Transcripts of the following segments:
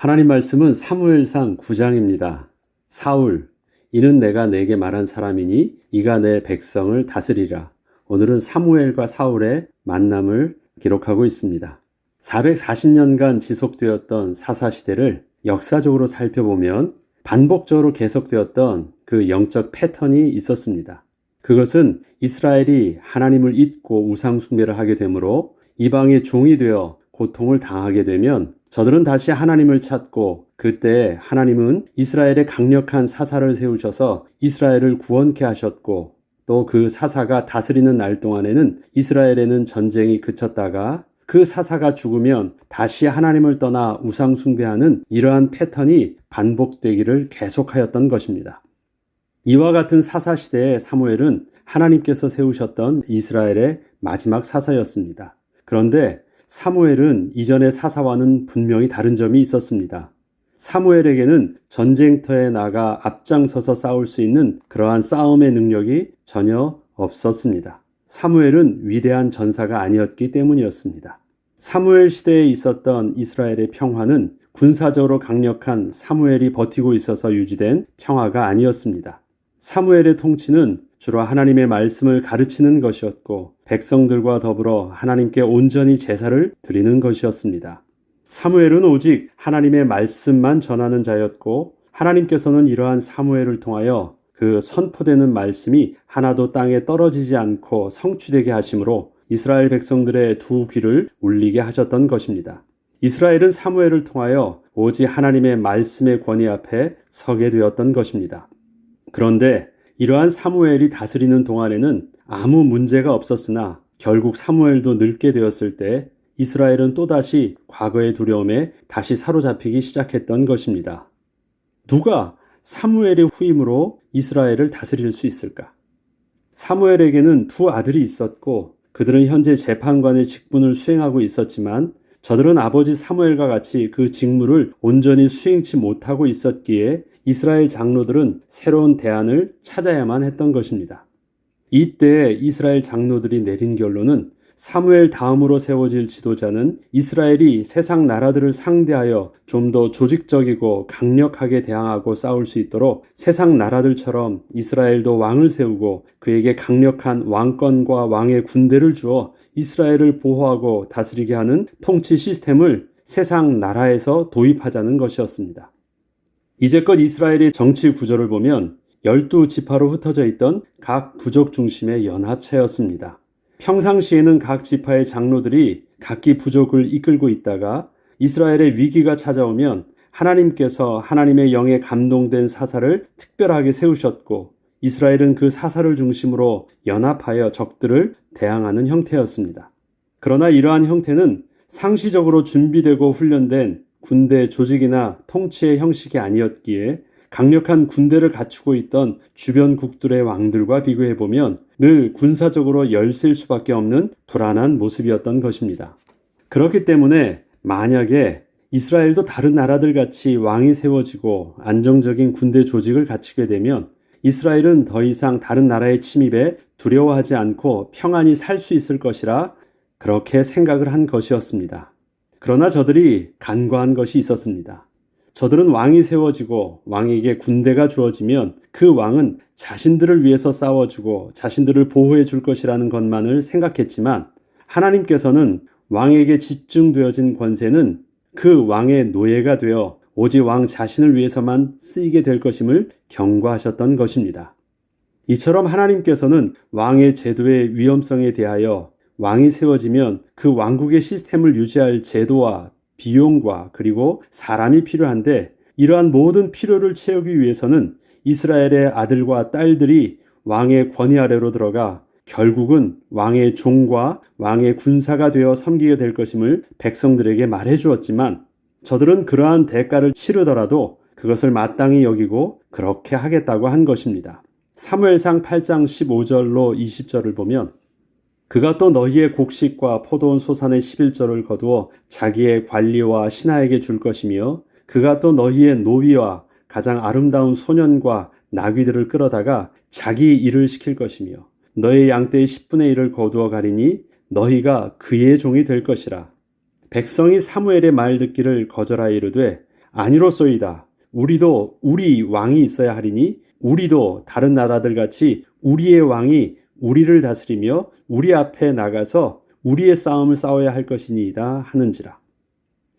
하나님 말씀은 사무엘상 9장입니다. 사울, 이는 내가 내게 말한 사람이니 이가 내 백성을 다스리라. 오늘은 사무엘과 사울의 만남을 기록하고 있습니다. 440년간 지속되었던 사사시대를 역사적으로 살펴보면 반복적으로 계속되었던 그 영적 패턴이 있었습니다. 그것은 이스라엘이 하나님을 잊고 우상숭배를 하게 되므로 이방의 종이 되어 고통을 당하게 되면 저들은 다시 하나님을 찾고, 그때 하나님은 이스라엘에 강력한 사사를 세우셔서 이스라엘을 구원케 하셨고, 또 그 사사가 다스리는 날 동안에는 이스라엘에는 전쟁이 그쳤다가 그 사사가 죽으면 다시 하나님을 떠나 우상 숭배하는 이러한 패턴이 반복되기를 계속하였던 것입니다. 이와 같은 사사 시대의 사무엘은 하나님께서 세우셨던 이스라엘의 마지막 사사였습니다. 그런데 사무엘은 이전의 사사와는 분명히 다른 점이 있었습니다. 사무엘에게는 전쟁터에 나가 앞장서서 싸울 수 있는 그러한 싸움의 능력이 전혀 없었습니다. 사무엘은 위대한 전사가 아니었기 때문이었습니다. 사무엘 시대에 있었던 이스라엘의 평화는 군사적으로 강력한 사무엘이 버티고 있어서 유지된 평화가 아니었습니다. 사무엘의 통치는 주로 하나님의 말씀을 가르치는 것이었고, 백성들과 더불어 하나님께 온전히 제사를 드리는 것이었습니다. 사무엘은 오직 하나님의 말씀만 전하는 자였고, 하나님께서는 이러한 사무엘을 통하여 그 선포되는 말씀이 하나도 땅에 떨어지지 않고 성취되게 하심으로 이스라엘 백성들의 두 귀를 울리게 하셨던 것입니다. 이스라엘은 사무엘을 통하여 오직 하나님의 말씀의 권위 앞에 서게 되었던 것입니다. 그런데 이러한 사무엘이 다스리는 동안에는 아무 문제가 없었으나 결국 사무엘도 늙게 되었을 때 이스라엘은 또다시 과거의 두려움에 다시 사로잡히기 시작했던 것입니다. 누가 사무엘의 후임으로 이스라엘을 다스릴 수 있을까? 사무엘에게는 두 아들이 있었고 그들은 현재 재판관의 직분을 수행하고 있었지만 저들은 아버지 사무엘과 같이 그 직무를 온전히 수행치 못하고 있었기에 이스라엘 장로들은 새로운 대안을 찾아야만 했던 것입니다. 이때 이스라엘 장로들이 내린 결론은 사무엘 다음으로 세워질 지도자는 이스라엘이 세상 나라들을 상대하여 좀 더 조직적이고 강력하게 대항하고 싸울 수 있도록 세상 나라들처럼 이스라엘도 왕을 세우고 그에게 강력한 왕권과 왕의 군대를 주어 이스라엘을 보호하고 다스리게 하는 통치 시스템을 세상 나라에서 도입하자는 것이었습니다. 이제껏 이스라엘의 정치 구조를 보면 12지파로 흩어져 있던 각 부족 중심의 연합체였습니다. 평상시에는 각 지파의 장로들이 각기 부족을 이끌고 있다가 이스라엘의 위기가 찾아오면 하나님께서 하나님의 영에 감동된 사사를 특별하게 세우셨고 이스라엘은 그 사사를 중심으로 연합하여 적들을 대항하는 형태였습니다. 그러나 이러한 형태는 상시적으로 준비되고 훈련된 군대 조직이나 통치의 형식이 아니었기에 강력한 군대를 갖추고 있던 주변 국들의 왕들과 비교해보면 늘 군사적으로 열세일 수밖에 없는 불안한 모습이었던 것입니다. 그렇기 때문에 만약에 이스라엘도 다른 나라들 같이 왕이 세워지고 안정적인 군대 조직을 갖추게 되면 이스라엘은 더 이상 다른 나라의 침입에 두려워하지 않고 평안히 살 수 있을 것이라 그렇게 생각을 한 것이었습니다. 그러나 저들이 간과한 것이 있었습니다. 저들은 왕이 세워지고 왕에게 군대가 주어지면 그 왕은 자신들을 위해서 싸워주고 자신들을 보호해 줄 것이라는 것만을 생각했지만 하나님께서는 왕에게 집중되어진 권세는 그 왕의 노예가 되어 오직 왕 자신을 위해서만 쓰이게 될 것임을 경고하셨던 것입니다. 이처럼 하나님께서는 왕의 제도의 위험성에 대하여 왕이 세워지면 그 왕국의 시스템을 유지할 제도와 비용과 그리고 사람이 필요한데 이러한 모든 필요를 채우기 위해서는 이스라엘의 아들과 딸들이 왕의 권위 아래로 들어가 결국은 왕의 종과 왕의 군사가 되어 섬기게 될 것임을 백성들에게 말해 주었지만 저들은 그러한 대가를 치르더라도 그것을 마땅히 여기고 그렇게 하겠다고 한 것입니다. 사무엘상 8장 15절로 20절을 보면 그가 또 너희의 곡식과 포도원 소산의 11조를 거두어 자기의 관리와 신하에게 줄 것이며 그가 또 너희의 노비와 가장 아름다운 소년과 나귀들을 끌어다가 자기 일을 시킬 것이며 너희 양떼의 10분의 1을 거두어 가리니 너희가 그의 종이 될 것이라. 백성이 사무엘의 말 듣기를 거절하여 이르되 아니로소이다. 우리도 우리 왕이 있어야 하리니 우리도 다른 나라들 같이 우리의 왕이 우리를 다스리며 우리 앞에 나가서 우리의 싸움을 싸워야 할 것이니이다 하는지라.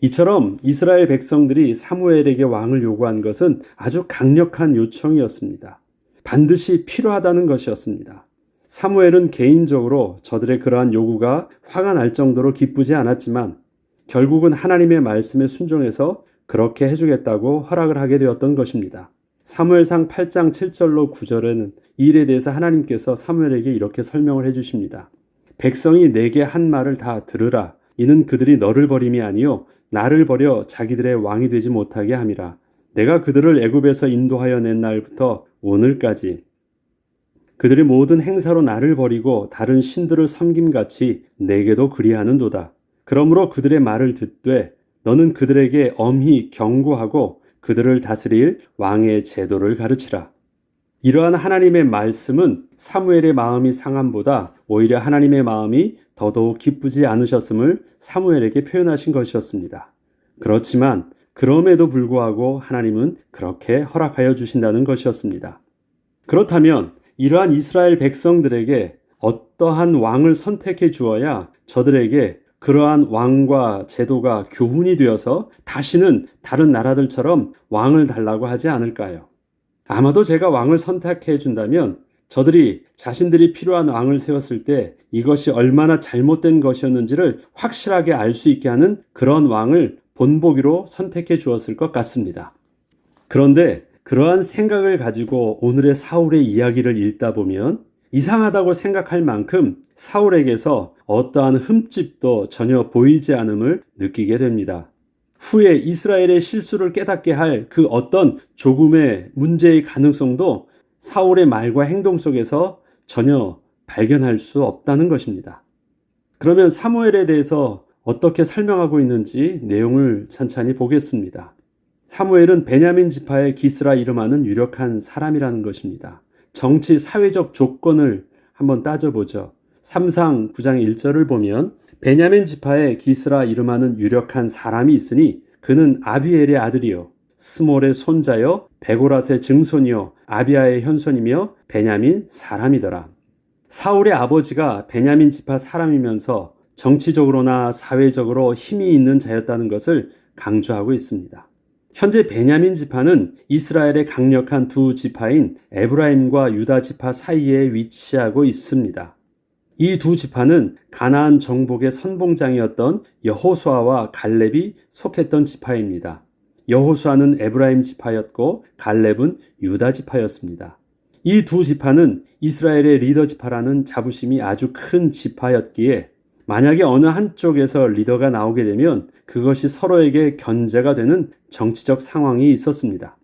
이처럼 이스라엘 백성들이 사무엘에게 왕을 요구한 것은 아주 강력한 요청이었습니다. 반드시 필요하다는 것이었습니다. 사무엘은 개인적으로 저들의 그러한 요구가 화가 날 정도로 기쁘지 않았지만 결국은 하나님의 말씀에 순종해서 그렇게 해주겠다고 허락을 하게 되었던 것입니다. 사무엘상 8장 7절로 9절에는 이 일에 대해서 하나님께서 사무엘에게 이렇게 설명을 해주십니다. 백성이 내게 한 말을 다 들으라. 이는 그들이 너를 버림이 아니요 나를 버려 자기들의 왕이 되지 못하게 함이라. 내가 그들을 애굽에서 인도하여 낸 날부터 오늘까지 그들의 모든 행사로 나를 버리고 다른 신들을 섬김같이 내게도 그리하는도다. 그러므로 그들의 말을 듣되 너는 그들에게 엄히 경고하고 그들을 다스릴 왕의 제도를 가르치라. 이러한 하나님의 말씀은 사무엘의 마음이 상함보다 오히려 하나님의 마음이 더더욱 기쁘지 않으셨음을 사무엘에게 표현하신 것이었습니다. 그렇지만 그럼에도 불구하고 하나님은 그렇게 허락하여 주신다는 것이었습니다. 그렇다면 이러한 이스라엘 백성들에게 어떠한 왕을 선택해 주어야 저들에게 그러한 왕과 제도가 교훈이 되어서 다시는 다른 나라들처럼 왕을 달라고 하지 않을까요? 아마도 제가 왕을 선택해 준다면 저들이 자신들이 필요한 왕을 세웠을 때 이것이 얼마나 잘못된 것이었는지를 확실하게 알 수 있게 하는 그런 왕을 본보기로 선택해 주었을 것 같습니다. 그런데 그러한 생각을 가지고 오늘의 사울의 이야기를 읽다 보면 이상하다고 생각할 만큼 사울에게서 어떠한 흠집도 전혀 보이지 않음을 느끼게 됩니다. 후에 이스라엘의 실수를 깨닫게 할 그 어떤 조금의 문제의 가능성도 사울의 말과 행동 속에서 전혀 발견할 수 없다는 것입니다. 그러면 사무엘에 대해서 어떻게 설명하고 있는지 내용을 찬찬히 보겠습니다. 사무엘은 베냐민 지파의 기스라 이름하는 유력한 사람이라는 것입니다. 정치 사회적 조건을 한번 따져보죠. 3상 9장 1절을 보면 베냐민 지파의 기스라 이름하는 유력한 사람이 있으니 그는 아비엘의 아들이요 스몰의 손자여 베고랏의 증손이요 아비아의 현손이며 베냐민 사람이더라. 사울의 아버지가 베냐민 지파 사람이면서 정치적으로나 사회적으로 힘이 있는 자였다는 것을 강조하고 있습니다. 현재 베냐민 지파는 이스라엘의 강력한 두 지파인 에브라임과 유다 지파 사이에 위치하고 있습니다. 이 두 지파는 가나안 정복의 선봉장이었던 여호수아와 갈렙이 속했던 지파입니다. 여호수아는 에브라임 지파였고 갈렙은 유다 지파였습니다. 이 두 지파는 이스라엘의 리더 지파라는 자부심이 아주 큰 지파였기에 만약에 어느 한쪽에서 리더가 나오게 되면 그것이 서로에게 견제가 되는 정치적 상황이 있었습니다.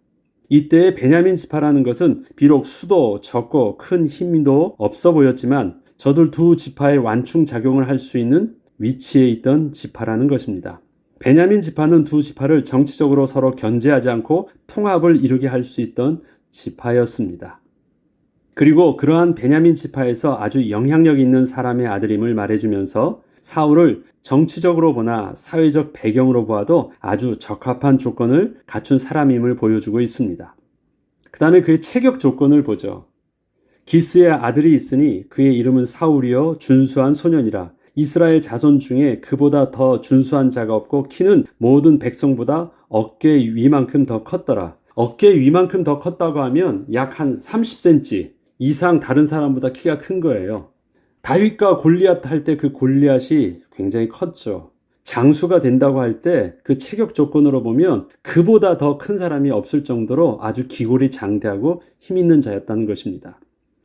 이때의 베냐민 지파라는 것은 비록 수도 적고 큰 힘도 없어 보였지만 저들 두 지파의 완충 작용을 할 수 있는 위치에 있던 지파라는 것입니다. 베냐민 지파는 두 지파를 정치적으로 서로 견제하지 않고 통합을 이루게 할 수 있던 지파였습니다. 그리고 그러한 베냐민 지파에서 아주 영향력 있는 사람의 아들임을 말해주면서 사울을 정치적으로 보나 사회적 배경으로 보아도 아주 적합한 조건을 갖춘 사람임을 보여주고 있습니다. 그 다음에 그의 체격 조건을 보죠. 기스의 아들이 있으니 그의 이름은 사울이요 준수한 소년이라. 이스라엘 자손 중에 그보다 더 준수한 자가 없고 키는 모든 백성보다 어깨 위만큼 더 컸더라. 어깨 위만큼 더 컸다고 하면 약 한 30cm 이상 다른 사람보다 키가 큰 거예요. 다윗과 골리앗 할 때 그 골리앗이 굉장히 컸죠. 장수가 된다고 할 때 그 체격 조건으로 보면 그보다 더 큰 사람이 없을 정도로 아주 기골이 장대하고 힘 있는 자였다는 것입니다.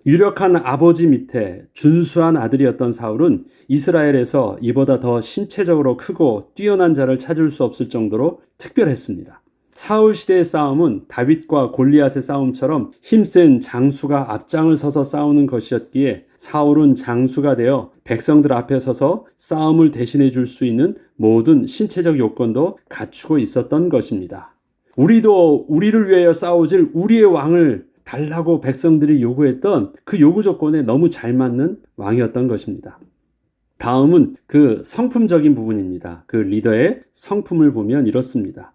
유력한 아버지 밑에 준수한 아들이었던 사울은 이스라엘에서 이보다 더 신체적으로 크고 뛰어난 자를 찾을 수 없을 정도로 특별했습니다. 사울 시대의 싸움은 다윗과 골리앗의 싸움처럼 힘센 장수가 앞장을 서서 싸우는 것이었기에 사울은 장수가 되어 백성들 앞에 서서 싸움을 대신해 줄 수 있는 모든 신체적 요건도 갖추고 있었던 것입니다. 우리도 우리를 위하여 싸워줄 우리의 왕을 달라고 백성들이 요구했던 그 요구 조건에 너무 잘 맞는 왕이었던 것입니다. 다음은 그 성품적인 부분입니다. 그 리더의 성품을 보면 이렇습니다.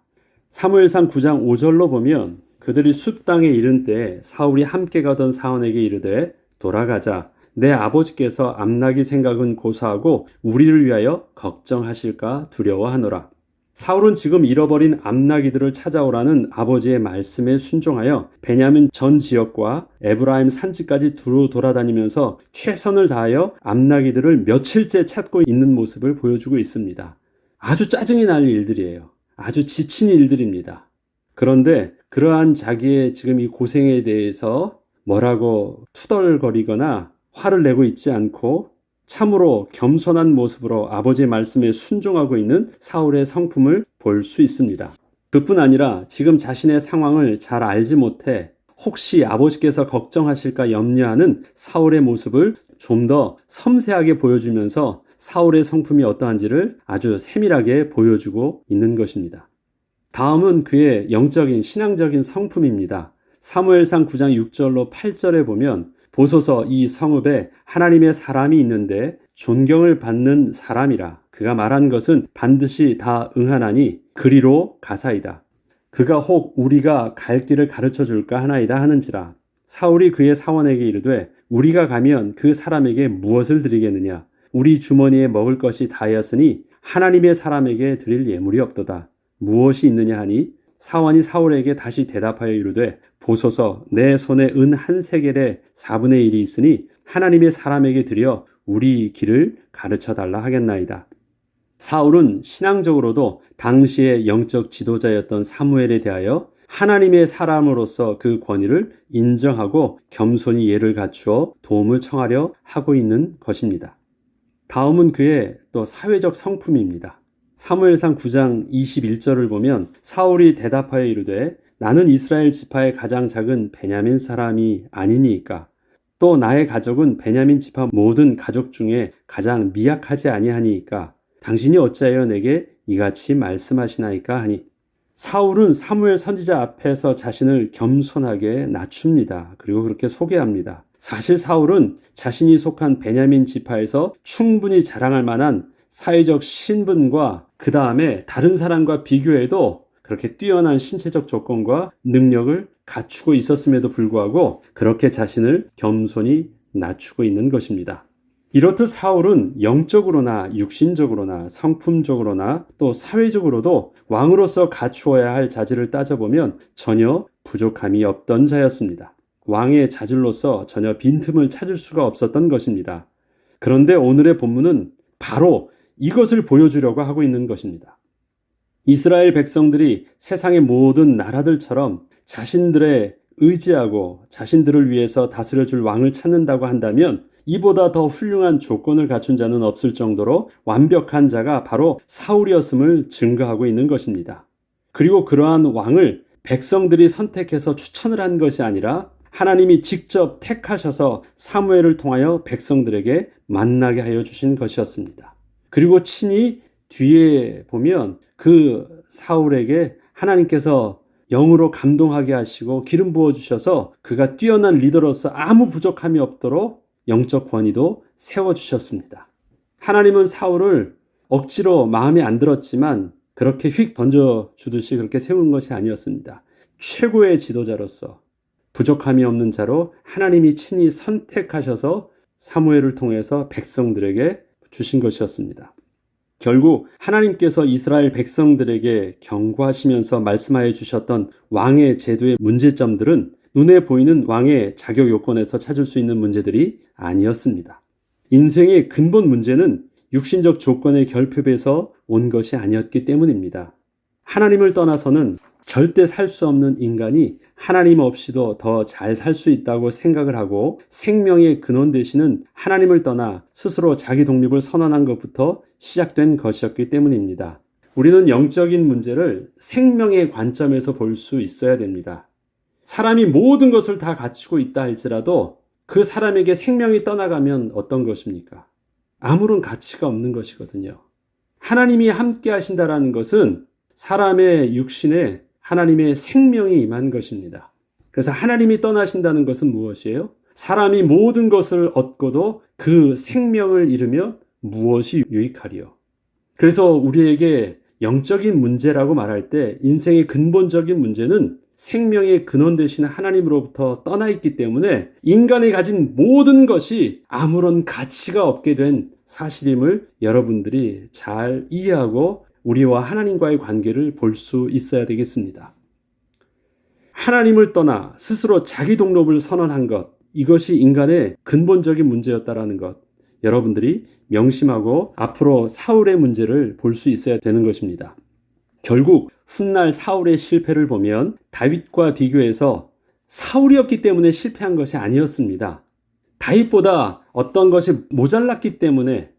사무엘상 9장 5절로 보면 그들이 숲 땅에 이른 때에 사울이 함께 가던 사원에게 이르되 돌아가자. 내 아버지께서 암나기 생각은 고사하고 우리를 위하여 걱정하실까 두려워하노라. 사울은 지금 잃어버린 암나기들을 찾아오라는 아버지의 말씀에 순종하여 베냐민 전 지역과 에브라임 산지까지 두루 돌아다니면서 최선을 다하여 암나기들을 며칠째 찾고 있는 모습을 보여주고 있습니다. 아주 짜증이 날 일들이에요. 아주 지친 일들입니다. 그런데 그러한 자기의 지금 이 고생에 대해서 뭐라고 투덜거리거나 화를 내고 있지 않고 참으로 겸손한 모습으로 아버지의 말씀에 순종하고 있는 사울의 성품을 볼 수 있습니다. 그뿐 아니라 지금 자신의 상황을 잘 알지 못해 혹시 아버지께서 걱정하실까 염려하는 사울의 모습을 좀 더 섬세하게 보여주면서 사울의 성품이 어떠한지를 아주 세밀하게 보여주고 있는 것입니다. 다음은 그의 영적인 신앙적인 성품입니다. 사무엘상 9장 6절로 8절에 보면 보소서 이 성읍에 하나님의 사람이 있는데 존경을 받는 사람이라. 그가 말한 것은 반드시 다 응하나니 그리로 가사이다. 그가 혹 우리가 갈 길을 가르쳐 줄까 하나이다 하는지라. 사울이 그의 사원에게 이르되 우리가 가면 그 사람에게 무엇을 드리겠느냐. 우리 주머니에 먹을 것이 다하였으니 하나님의 사람에게 드릴 예물이 없도다. 무엇이 있느냐 하니 사원이 사울에게 다시 대답하여 이르되 보소서 내 손에 은 한 세겔의 4분의 1이 있으니 하나님의 사람에게 드려 우리 길을 가르쳐 달라 하겠나이다. 사울은 신앙적으로도 당시의 영적 지도자였던 사무엘에 대하여 하나님의 사람으로서 그 권위를 인정하고 겸손히 예를 갖추어 도움을 청하려 하고 있는 것입니다. 다음은 그의 또 사회적 성품입니다. 사무엘상 9장 21절을 보면 사울이 대답하여 이르되 나는 이스라엘 지파의 가장 작은 베냐민 사람이 아니니까 또 나의 가족은 베냐민 지파 모든 가족 중에 가장 미약하지 아니하니까 당신이 어찌하여 내게 이같이 말씀하시나이까 하니 사울은 사무엘 선지자 앞에서 자신을 겸손하게 낮춥니다. 그리고 그렇게 소개합니다. 사실 사울은 자신이 속한 베냐민 지파에서 충분히 자랑할 만한 사회적 신분과 그 다음에 다른 사람과 비교해도 그렇게 뛰어난 신체적 조건과 능력을 갖추고 있었음에도 불구하고 그렇게 자신을 겸손히 낮추고 있는 것입니다. 이렇듯 사울은 영적으로나 육신적으로나 성품적으로나 또 사회적으로도 왕으로서 갖추어야 할 자질을 따져보면 전혀 부족함이 없던 자였습니다. 왕의 자질로서 전혀 빈틈을 찾을 수가 없었던 것입니다. 그런데 오늘의 본문은 바로 이것을 보여주려고 하고 있는 것입니다. 이스라엘 백성들이 세상의 모든 나라들처럼 자신들의 의지하고 자신들을 위해서 다스려줄 왕을 찾는다고 한다면 이보다 더 훌륭한 조건을 갖춘 자는 없을 정도로 완벽한 자가 바로 사울이었음을 증거하고 있는 것입니다. 그리고 그러한 왕을 백성들이 선택해서 추천을 한 것이 아니라 하나님이 직접 택하셔서 사무엘을 통하여 백성들에게 만나게 하여 주신 것이었습니다. 그리고 친히 뒤에 보면 그 사울에게 하나님께서 영으로 감동하게 하시고 기름 부어주셔서 그가 뛰어난 리더로서 아무 부족함이 없도록 영적 권위도 세워주셨습니다. 하나님은 사울을 억지로 마음에 안 들었지만 그렇게 휙 던져주듯이 그렇게 세운 것이 아니었습니다. 최고의 지도자로서 부족함이 없는 자로 하나님이 친히 선택하셔서 사무엘을 통해서 백성들에게 주신 것이었습니다. 결국 하나님께서 이스라엘 백성들에게 경고하시면서 말씀하여 주셨던 왕의 제도의 문제점들은 눈에 보이는 왕의 자격 요건에서 찾을 수 있는 문제들이 아니었습니다. 인생의 근본 문제는 육신적 조건의 결핍에서 온 것이 아니었기 때문입니다. 하나님을 떠나서는 절대 살 수 없는 인간이 하나님 없이도 더 잘 살 수 있다고 생각을 하고 생명의 근원 되시는 하나님을 떠나 스스로 자기 독립을 선언한 것부터 시작된 것이었기 때문입니다. 우리는 영적인 문제를 생명의 관점에서 볼 수 있어야 됩니다. 사람이 모든 것을 다 갖추고 있다 할지라도 그 사람에게 생명이 떠나가면 어떤 것입니까? 아무런 가치가 없는 것이거든요. 하나님이 함께 하신다라는 것은 사람의 육신에 하나님의 생명이 임한 것입니다. 그래서 하나님이 떠나신다는 것은 무엇이에요? 사람이 모든 것을 얻고도 그 생명을 잃으면 무엇이 유익하리요? 그래서 우리에게 영적인 문제라고 말할 때 인생의 근본적인 문제는 생명의 근원 되시는 하나님으로부터 떠나 있기 때문에 인간이 가진 모든 것이 아무런 가치가 없게 된 사실임을 여러분들이 잘 이해하고 우리와 하나님과의 관계를 볼 수 있어야 되겠습니다. 하나님을 떠나 스스로 자기 독립을 선언한 것, 이것이 인간의 근본적인 문제였다라는 것, 여러분들이 명심하고 앞으로 사울의 문제를 볼 수 있어야 되는 것입니다. 결국 훗날 사울의 실패를 보면 다윗과 비교해서 사울이었기 때문에 실패한 것이 아니었습니다. 다윗보다 어떤 것이 모자랐기 때문에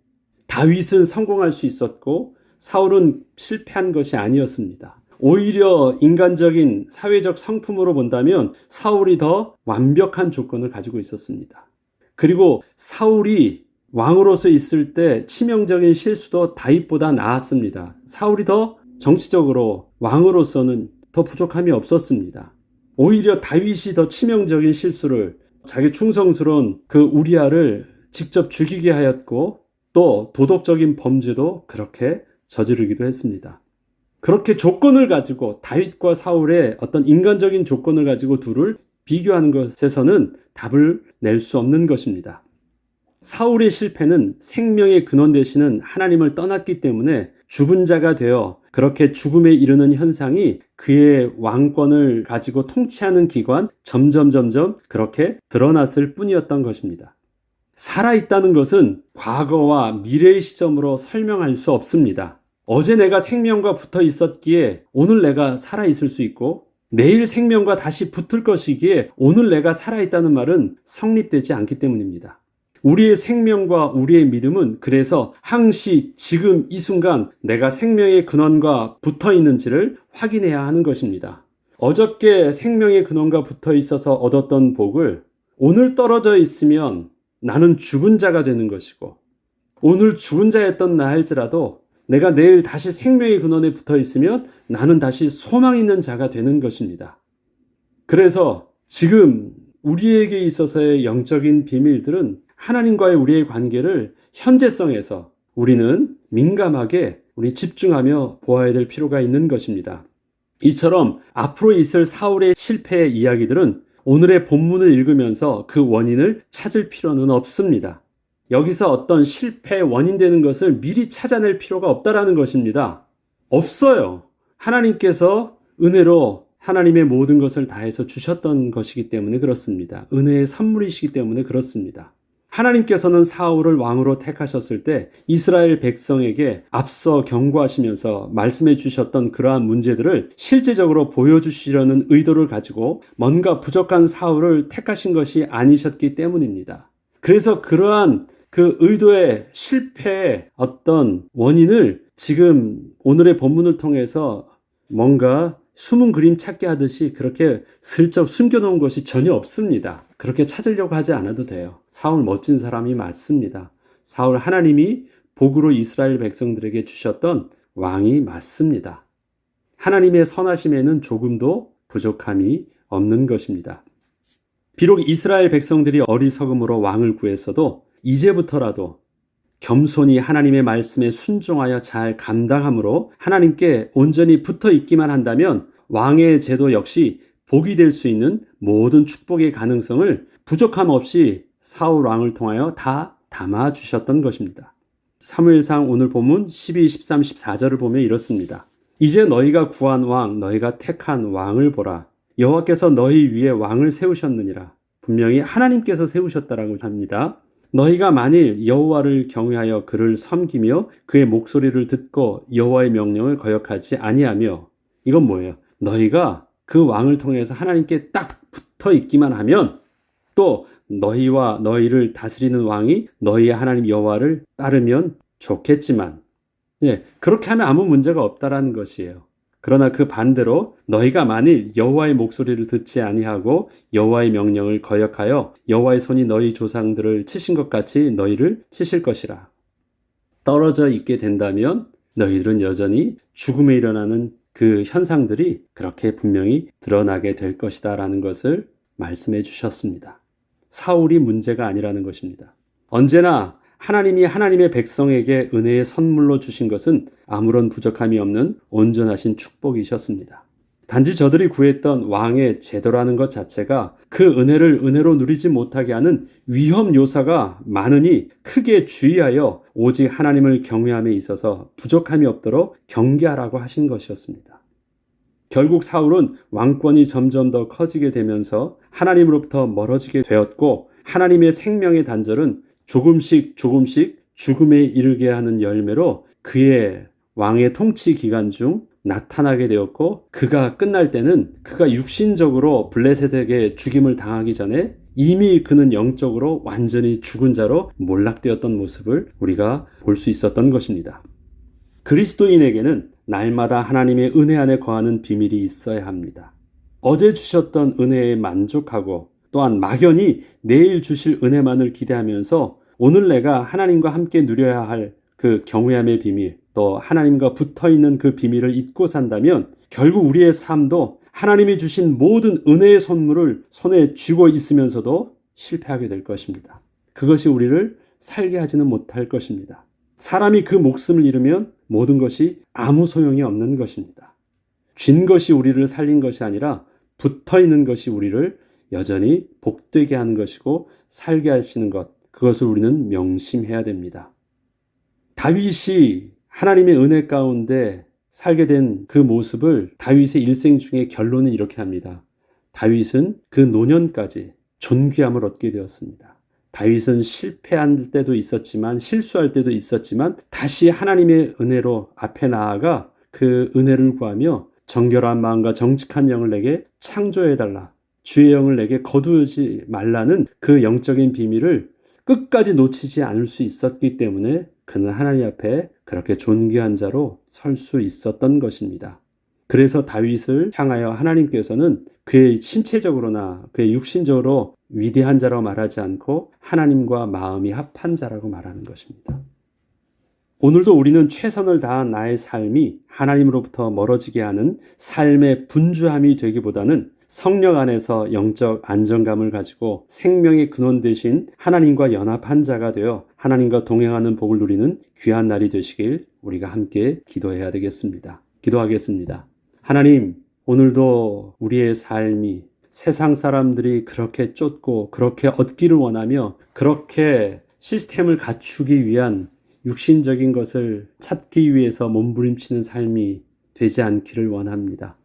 다윗은 성공할 수 있었고 사울은 실패한 것이 아니었습니다. 오히려 인간적인 사회적 성품으로 본다면 사울이 더 완벽한 조건을 가지고 있었습니다. 그리고 사울이 왕으로서 있을 때 치명적인 실수도 다윗보다 나았습니다. 사울이 더 정치적으로 왕으로서는 더 부족함이 없었습니다. 오히려 다윗이 더 치명적인 실수를, 자기 충성스러운 그 우리아를 직접 죽이게 하였고 또 도덕적인 범죄도 그렇게 저지르기도 했습니다. 그렇게 조건을 가지고 다윗과 사울의 어떤 인간적인 조건을 가지고 둘을 비교하는 것에서는 답을 낼 수 없는 것입니다. 사울의 실패는 생명의 근원 되시는 하나님을 떠났기 때문에 죽은 자가 되어 그렇게 죽음에 이르는 현상이 그의 왕권을 가지고 통치하는 기관 점점 그렇게 드러났을 뿐이었던 것입니다. 살아있다는 것은 과거와 미래의 시점으로 설명할 수 없습니다. 어제 내가 생명과 붙어 있었기에 오늘 내가 살아있을 수 있고 내일 생명과 다시 붙을 것이기에 오늘 내가 살아있다는 말은 성립되지 않기 때문입니다. 우리의 생명과 우리의 믿음은 그래서 항시 지금 이 순간 내가 생명의 근원과 붙어 있는지를 확인해야 하는 것입니다. 어저께 생명의 근원과 붙어 있어서 얻었던 복을 오늘 떨어져 있으면 나는 죽은 자가 되는 것이고 오늘 죽은 자였던 나 할지라도 내가 내일 다시 생명의 근원에 붙어 있으면 나는 다시 소망 있는 자가 되는 것입니다. 그래서 지금 우리에게 있어서의 영적인 비밀들은 하나님과의 우리의 관계를 현재성에서 우리는 민감하게 집중하며 보아야 될 필요가 있는 것입니다. 이처럼 앞으로 있을 사울의 실패의 이야기들은 오늘의 본문을 읽으면서 그 원인을 찾을 필요는 없습니다. 여기서 어떤 실패의 원인 되는 것을 미리 찾아낼 필요가 없다라는 것입니다. 없어요. 하나님께서 은혜로 하나님의 모든 것을 다해서 주셨던 것이기 때문에 그렇습니다. 은혜의 선물이시기 때문에 그렇습니다. 하나님께서는 사울을 왕으로 택하셨을 때 이스라엘 백성에게 앞서 경고하시면서 말씀해 주셨던 그러한 문제들을 실제적으로 보여주시려는 의도를 가지고 뭔가 부족한 사울을 택하신 것이 아니셨기 때문입니다. 그래서 그러한 그 의도의 실패의 어떤 원인을 지금 오늘의 본문을 통해서 뭔가 숨은 그림 찾기 하듯이 그렇게 슬쩍 숨겨놓은 것이 전혀 없습니다. 그렇게 찾으려고 하지 않아도 돼요. 사울 멋진 사람이 맞습니다. 사울 하나님이 복으로 이스라엘 백성들에게 주셨던 왕이 맞습니다. 하나님의 선하심에는 조금도 부족함이 없는 것입니다. 비록 이스라엘 백성들이 어리석음으로 왕을 구했어도 이제부터라도 겸손히 하나님의 말씀에 순종하여 잘 감당함으로 하나님께 온전히 붙어 있기만 한다면 왕의 제도 역시 복이 될 수 있는 모든 축복의 가능성을 부족함 없이 사울 왕을 통하여 다 담아 주셨던 것입니다. 사무엘상 오늘 본문 12, 13, 14절을 보면 이렇습니다. 이제 너희가 구한 왕, 너희가 택한 왕을 보라. 여호와께서 너희 위에 왕을 세우셨느니라. 분명히 하나님께서 세우셨다라고 합니다. 너희가 만일 여호와를 경외하여 그를 섬기며 그의 목소리를 듣고 여호와의 명령을 거역하지 아니하며, 이건 뭐예요? 너희가 그 왕을 통해서 하나님께 딱 붙어 있기만 하면, 또 너희와 너희를 다스리는 왕이 너희의 하나님 여호와를 따르면 좋겠지만, 그렇게 하면 아무 문제가 없다라는 것이에요. 그러나 그 반대로 너희가 만일 여호와의 목소리를 듣지 아니하고 여호와의 명령을 거역하여 여호와의 손이 너희 조상들을 치신 것 같이 너희를 치실 것이라. 떨어져 있게 된다면 너희들은 여전히 죽음에 일어나는 그 현상들이 그렇게 분명히 드러나게 될 것이다 라는 것을 말씀해 주셨습니다. 사울이 문제가 아니라는 것입니다. 언제나 하나님이 하나님의 백성에게 은혜의 선물로 주신 것은 아무런 부족함이 없는 온전하신 축복이셨습니다. 단지 저들이 구했던 왕의 제도라는 것 자체가 그 은혜를 은혜로 누리지 못하게 하는 위험 요소가 많으니 크게 주의하여 오직 하나님을 경외함에 있어서 부족함이 없도록 경계하라고 하신 것이었습니다. 결국 사울은 왕권이 점점 더 커지게 되면서 하나님으로부터 멀어지게 되었고 하나님의 생명의 단절은 조금씩 죽음에 이르게 하는 열매로 그의 왕의 통치 기간 중 나타나게 되었고 그가 끝날 때는 그가 육신적으로 블레셋에게 죽임을 당하기 전에 이미 그는 영적으로 완전히 죽은 자로 몰락되었던 모습을 우리가 볼 수 있었던 것입니다. 그리스도인에게는 날마다 하나님의 은혜 안에 거하는 비밀이 있어야 합니다. 어제 주셨던 은혜에 만족하고 또한 막연히 내일 주실 은혜만을 기대하면서 오늘 내가 하나님과 함께 누려야 할 그 경외함의 비밀, 또 하나님과 붙어있는 그 비밀을 잊고 산다면 결국 우리의 삶도 하나님이 주신 모든 은혜의 선물을 손에 쥐고 있으면서도 실패하게 될 것입니다. 그것이 우리를 살게 하지는 못할 것입니다. 사람이 그 목숨을 잃으면 모든 것이 아무 소용이 없는 것입니다. 쥔 것이 우리를 살린 것이 아니라 붙어있는 것이 우리를 여전히 복되게 하는 것이고 살게 하시는 것, 그것을 우리는 명심해야 됩니다. 다윗이 하나님의 은혜 가운데 살게 된 그 모습을 다윗의 일생 중에 결론은 이렇게 합니다. 다윗은 그 노년까지 존귀함을 얻게 되었습니다. 다윗은 실패할 때도 있었지만 실수할 때도 있었지만 다시 하나님의 은혜로 앞에 나아가 그 은혜를 구하며 정결한 마음과 정직한 영을 내게 창조해달라. 주의 영을 내게 거두지 말라는 그 영적인 비밀을 끝까지 놓치지 않을 수 있었기 때문에 그는 하나님 앞에 그렇게 존귀한 자로 설 수 있었던 것입니다. 그래서 다윗을 향하여 하나님께서는 그의 신체적으로나 그의 육신적으로 위대한 자라고 말하지 않고 하나님과 마음이 합한 자라고 말하는 것입니다. 오늘도 우리는 최선을 다한 나의 삶이 하나님으로부터 멀어지게 하는 삶의 분주함이 되기보다는 성령 안에서 영적 안정감을 가지고 생명의 근원 되신 하나님과 연합한 자가 되어 하나님과 동행하는 복을 누리는 귀한 날이 되시길 우리가 함께 기도해야 되겠습니다. 기도하겠습니다. 하나님, 오늘도 우리의 삶이 세상 사람들이 그렇게 쫓고 그렇게 얻기를 원하며 그렇게 시스템을 갖추기 위한 육신적인 것을 찾기 위해서 몸부림치는 삶이 되지 않기를 원합니다.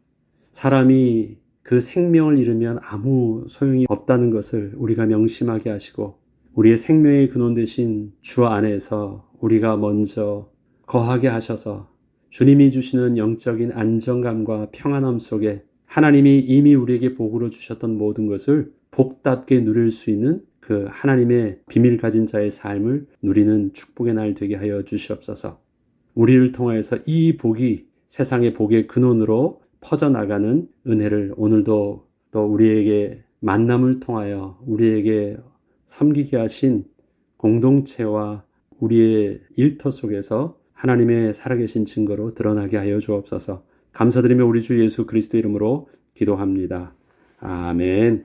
사람이 그 생명을 잃으면 아무 소용이 없다는 것을 우리가 명심하게 하시고 우리의 생명의 근원 되신 주 안에서 우리가 먼저 거하게 하셔서 주님이 주시는 영적인 안정감과 평안함 속에 하나님이 이미 우리에게 복으로 주셨던 모든 것을 복답게 누릴 수 있는 그 하나님의 비밀 가진 자의 삶을 누리는 축복의 날 되게 하여 주시옵소서. 우리를 통하여서 이 복이 세상의 복의 근원으로 퍼져나가는 은혜를 오늘도 또 우리에게 만남을 통하여 우리에게 섬기게 하신 공동체와 우리의 일터 속에서 하나님의 살아계신 증거로 드러나게 하여 주옵소서. 감사드리며 우리 주 예수 그리스도 이름으로 기도합니다. 아멘.